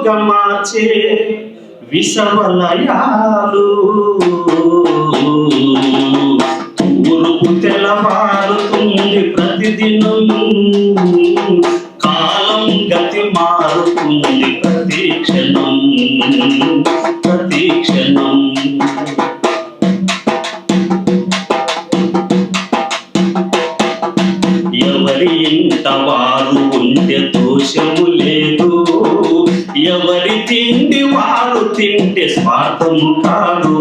వెలుగుగా మార్చే విషవలయాలు తూర్పు తెల్లవారుతుంది ప్రతిదినం కాలం గతి మారుతుంది ప్రతి క్షణం ప్రతి క్షణం ఎవరి ఇంట వారు ఉంటే దోషము లేదు ఎవరి తిండి వారు తింటే స్వార్థము కాదు